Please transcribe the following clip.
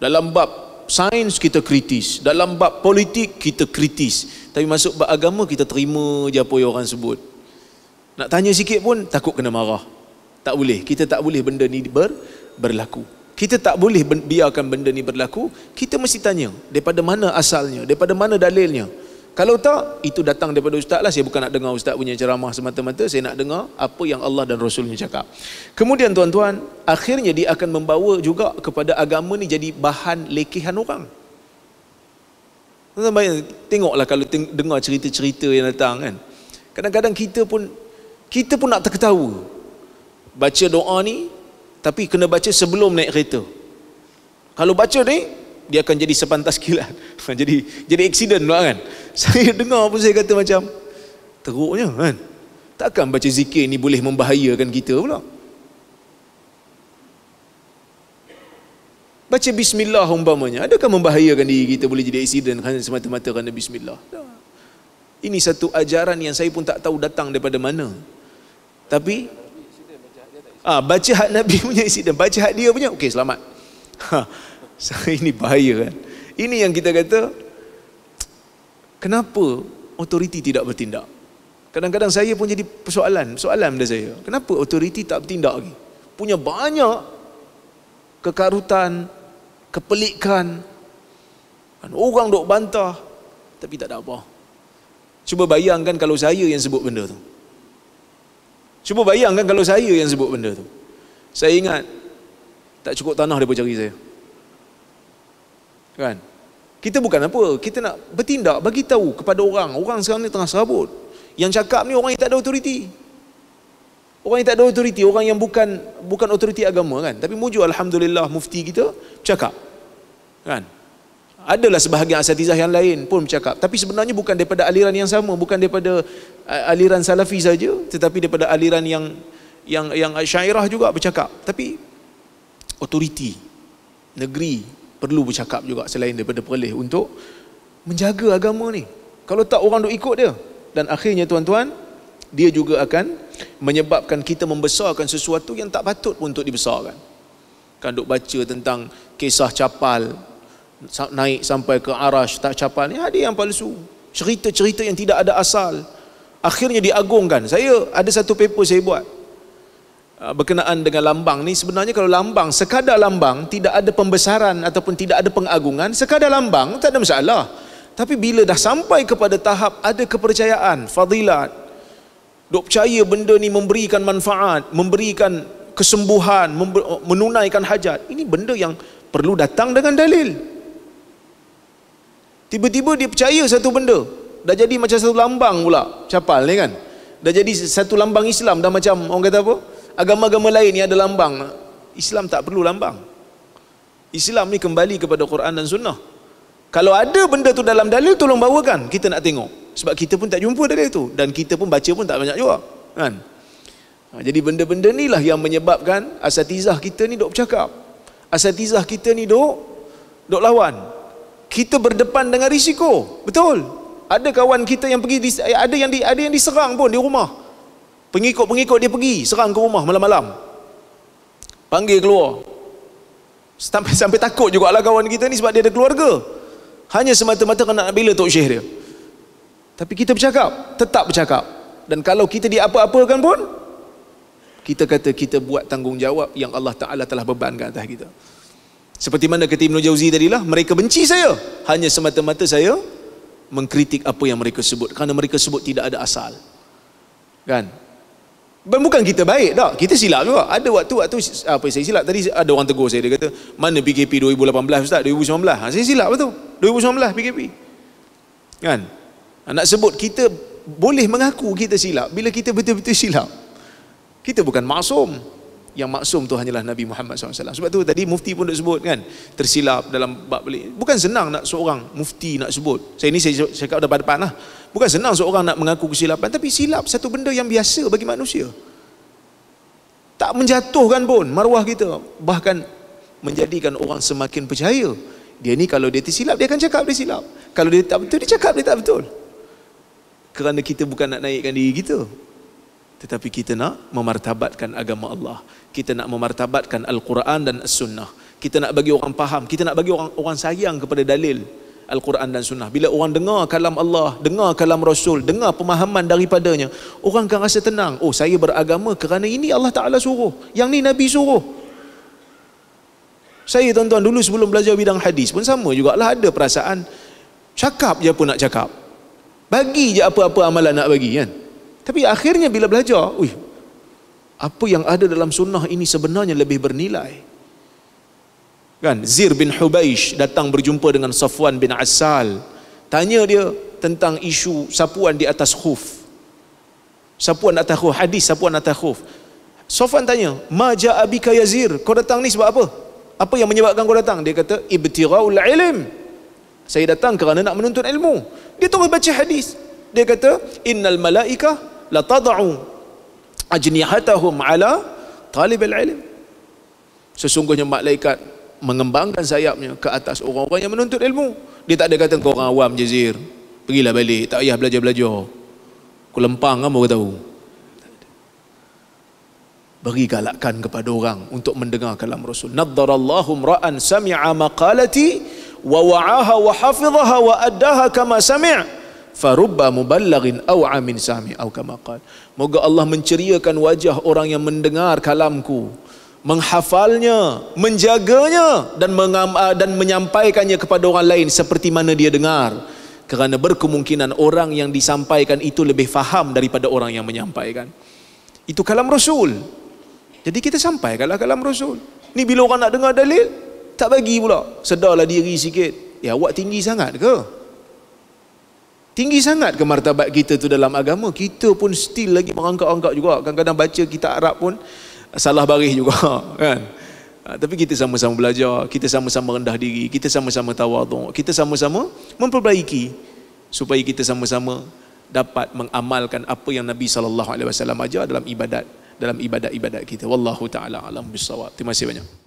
Dalam bab sains kita kritis, dalam bab politik kita kritis, tapi masuk bab agama kita terima je apa yang orang sebut. Nak tanya sikit pun takut kena marah. Tak boleh, kita tak boleh benda ni berlaku. Kita tak boleh biarkan benda ni berlaku. Kita mesti tanya daripada mana asalnya, daripada mana dalilnya. Kalau tak, itu datang daripada ustaz lah. Saya bukan nak dengar ustaz punya ceramah semata-mata, saya nak dengar apa yang Allah dan Rasulnya cakap. Kemudian tuan-tuan, akhirnya dia akan membawa juga kepada agama ni jadi bahan lekehan orang. Tuan-tuan bayang, tengoklah kalau dengar cerita-cerita yang datang kan. Kadang-kadang kita pun nak terketawa. Baca doa ni, tapi kena baca sebelum naik kereta. Kalau baca ni, dia akan jadi sepantas kilat. jadi aksiden pula kan. Saya dengar pun saya kata macam teruknya kan. Takkan baca zikir ni boleh membahayakan kita pula. Baca bismillah umpamanya, adakah membahayakan diri kita boleh jadi aksiden semata-mata kerana bismillah? Ini satu ajaran yang saya pun tak tahu datang daripada mana. Tapi baca hak Nabi punya aksiden, baca hak dia punya, okey selamat. Ini bahaya kan. Ini yang kita kata, kenapa otoriti tidak bertindak? Kadang-kadang saya pun jadi soalan pada saya, kenapa otoriti tak bertindak lagi? Punya banyak kekarutan, kepelikan, orang duk bantah, tapi tak ada apa. Cuba bayangkan kalau saya yang sebut benda tu. Cuba bayangkan kalau saya yang sebut benda tu. Saya ingat tak cukup tanah dia pun cari saya. Kan? Kita bukan apa, kita nak bertindak, bagi tahu kepada orang sekarang ni tengah serabut. Yang cakap ni orang yang tak ada otoriti. Orang yang tak ada otoriti, orang yang bukan otoriti agama kan. Tapi mujur alhamdulillah mufti kita bercakap. Kan? Adalah sebahagian asatizah yang lain pun bercakap, tapi sebenarnya bukan daripada aliran yang sama, bukan daripada aliran salafi saja, tetapi daripada aliran yang Syairah juga bercakap. Tapi otoriti negeri perlu bercakap juga selain daripada perleh untuk menjaga agama ni. Kalau tak orang duk ikut dia. Dan akhirnya tuan-tuan, dia juga akan menyebabkan kita membesarkan sesuatu yang tak patut pun untuk dibesarkan. Kan duk baca tentang kisah capal naik sampai ke arash, tak capal ni ada yang palsu. Cerita-cerita yang tidak ada asal. Akhirnya diagungkan. Saya ada satu paper saya buat berkenaan dengan lambang ni. Sebenarnya kalau lambang, sekadar lambang, tidak ada pembesaran ataupun tidak ada pengagungan, sekadar lambang tak ada masalah. Tapi bila dah sampai kepada tahap ada kepercayaan, fadilat, duk percaya benda ni memberikan manfaat, memberikan kesembuhan, menunaikan hajat, ini benda yang perlu datang dengan dalil. Tiba-tiba dia percaya satu benda, dah jadi macam satu lambang pula capal ni kan. Dah jadi satu lambang Islam, dah macam orang kata apa, agama-agama lain yang ada lambang. Islam tak perlu lambang. Islam ni kembali kepada Quran dan Sunnah. Kalau ada benda tu dalam dalil, tolong bawakan, kita nak tengok. Sebab kita pun tak jumpa dalil tu, dan kita pun baca pun tak banyak juga kan. Jadi benda-benda ni lah yang menyebabkan asatizah kita ni duk bercakap, asatizah kita ni duk lawan. Kita berdepan dengan risiko. Betul. Ada kawan kita yang pergi, ada yang diserang pun di rumah. Pengikut-pengikut dia pergi serang ke rumah malam-malam, panggil keluar. Sampai takut juga lah kawan kita ni, sebab dia ada keluarga. Hanya semata-mata kerana nak bela tok syekh dia. Tapi kita bercakap, tetap bercakap. Dan kalau kita diapa-apakan pun, kita kata kita buat tanggungjawab yang Allah Ta'ala telah bebankan atas kita. Seperti mana kata Ibn Jauzi tadilah, mereka benci saya hanya semata-mata saya mengkritik apa yang mereka sebut, kerana mereka sebut tidak ada asal. Kan? Dan bukan kita baik tak, kita silap juga. Ada waktu apa saya silap tadi, ada orang tegur saya, dia kata, mana PKP 2018 Ustaz, 2019. Saya silap betul, 2019 PKP. Kan? Nak sebut kita boleh mengaku kita silap bila kita betul-betul silap. Kita bukan maksum. Yang maksum tu hanyalah Nabi Muhammad SAW. Sebab tu tadi mufti pun nak sebut kan, tersilap dalam bab beli. Bukan senang nak seorang mufti nak sebut. Saya cakap depan-depan lah. Bukan senang seorang nak mengaku kesilapan, tapi silap satu benda yang biasa bagi manusia. Tak menjatuhkan pun maruah kita, bahkan menjadikan orang semakin percaya. Dia ni kalau dia tersilap, dia akan cakap dia silap. Kalau dia tak betul, dia cakap dia tak betul. Kerana kita bukan nak naikkan diri kita, tetapi kita nak memartabatkan agama Allah. Kita nak memartabatkan Al-Quran dan As-Sunnah. Kita nak bagi orang faham, kita nak bagi orang sayang kepada dalil Al-Quran dan Sunnah. Bila orang dengar kalam Allah, dengar kalam Rasul, dengar pemahaman daripadanya, orang akan rasa tenang. Oh, saya beragama kerana ini Allah Ta'ala suruh, yang ni Nabi suruh. Saya tuan-tuan dulu sebelum belajar bidang hadis pun sama jugalah, ada perasaan cakap je apa nak cakap, bagi je apa-apa amalan nak bagi kan. Tapi akhirnya bila belajar, apa yang ada dalam sunnah ini sebenarnya lebih bernilai kan. Zir bin Hubaish datang berjumpa dengan Safwan bin Assal, tanya dia tentang isu sapuan di atas khuf, sapuan atas khuf, hadis sapuan atas khuf. Safwan tanya, ma ja'a bika ya Zir, kau datang ni sebab apa? Apa yang menyebabkan kau datang? Dia kata, ibtiraul ilm, saya datang kerana nak menuntut ilmu. Dia terus baca hadis. Dia kata, innal malaika la tad'u ajnihatahum ala talibul ilm, sesungguhnya malaikat mengembangkan sayapnya ke atas orang-orang yang menuntut ilmu. Dia tak ada kata kau orang awam je Zir, pergilah balik, tak payah belajar-belajar, kau lempang kan baru tahu. Beri galakan kepada orang untuk mendengar kalam Rasul. Naddarallahu ra'an sami'a maqalati wa wa'aha wa hafidhaha wa addaha kama sami', farubba muballaghin aw'a min sami' aw kama qala. Moga Allah menceriakan wajah orang yang mendengar kalamku, menghafalnya, menjaganya, dan menyampaikannya kepada orang lain seperti mana dia dengar. Kerana berkemungkinan orang yang disampaikan itu lebih faham daripada orang yang menyampaikan. Itu kalam Rasul. Jadi kita sampaikanlah kalam Rasul. Ni bila orang nak dengar dalil, tak bagi pula. Sedarlah diri sikit. Ya, awak tinggi sangat ke? Tinggi sangat ke martabat kita tu dalam agama? Kita pun still lagi merangkak-rangkak juga. Kadang-kadang baca kitab Arab pun salah baris juga kan. Tapi kita sama-sama belajar, kita sama-sama rendah diri, kita sama-sama tawadhu, kita sama-sama memperbaiki supaya kita sama-sama dapat mengamalkan apa yang Nabi SAW ajar dalam ibadat, dalam ibadat-ibadat kita. Wallahu ta'ala alam bissawab. Terima kasih banyak.